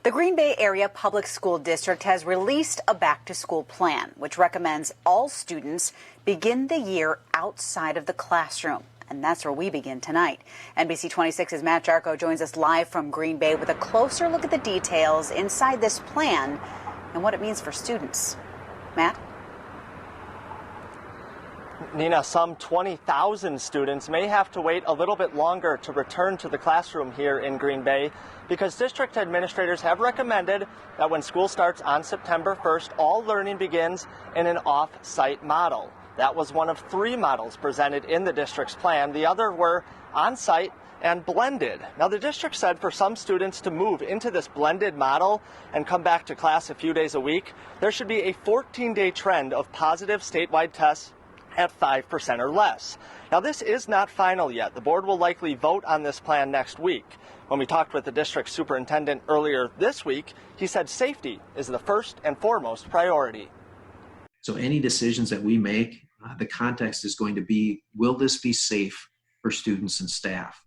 The Green Bay Area Public School District has released a back-to-school plan, which recommends all students begin the year outside of the classroom. And that's where we begin tonight. NBC 26's Matt Jarko joins us live from Green Bay with a closer look at the details inside this plan and what it means for students. Matt? Nina, some 20,000 students may have to wait a little bit longer to return to the classroom here in Green Bay because district administrators have recommended that when school starts on September 1st, all learning begins in an off-site model. That was one of 3 models presented in the district's plan. The other were on-site and blended. Now, the district said for some students to move into this blended model and come back to class a few days a week, there should be a 14-day trend of positive statewide tests at 5% or less. Now, this is not final yet. The board will likely vote on this plan next week. When we talked with the district superintendent earlier this week, he said safety is the first and foremost priority. So any decisions that we make, the context is going to be, will this be safe for students and staff?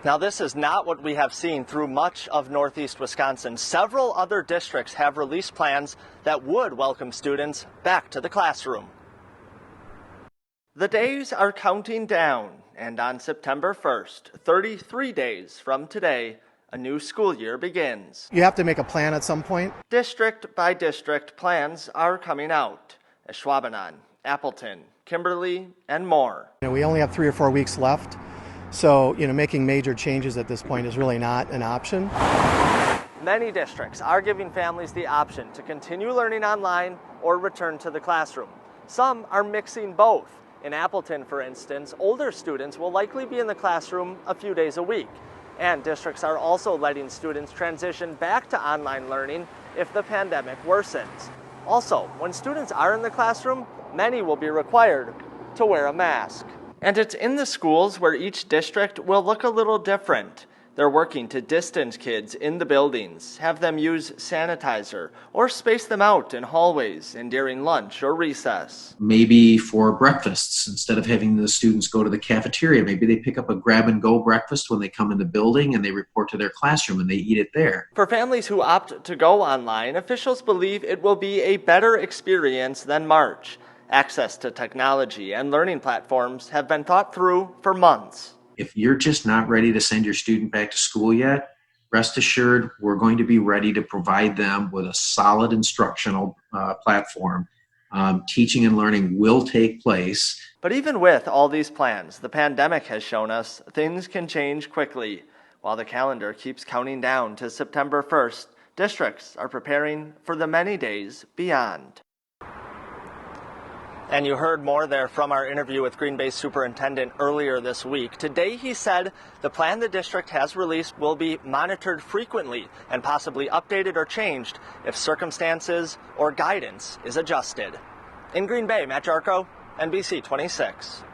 Now, this is not what we have seen through much of Northeast Wisconsin. Several other districts have released plans that would welcome students back to the classroom. The days are counting down, and on September 1st, 33 days from today, a new school year begins. You have to make a plan at some point. District by district plans are coming out. Schwabenon, Appleton, Kimberly, and more. We only have 3 or 4 weeks left. So, making major changes at this point is really not an option. Many districts are giving families the option to continue learning online or return to the classroom. Some are mixing both. In Appleton, for instance, older students will likely be in the classroom a few days a week. And districts are also letting students transition back to online learning if the pandemic worsens. Also, when students are in the classroom, many will be required to wear a mask. And it's in the schools where each district will look a little different. They're working to distance kids in the buildings, have them use sanitizer, or space them out in hallways and during lunch or recess. Maybe for breakfasts, instead of having the students go to the cafeteria, maybe they pick up a grab-and-go breakfast when they come in the building and they report to their classroom and they eat it there. For families who opt to go online, officials believe it will be a better experience than March. Access to technology and learning platforms have been thought through for months. If you're just not ready to send your student back to school yet, rest assured we're going to be ready to provide them with a solid instructional platform. Teaching and learning will take place. But even with all these plans, the pandemic has shown us things can change quickly. While the calendar keeps counting down to September 1st, districts are preparing for the many days beyond. And you heard more there from our interview with Green Bay Superintendent earlier this week. Today, he said the plan the district has released will be monitored frequently and possibly updated or changed if circumstances or guidance is adjusted. In Green Bay, Matt Jarko, NBC 26.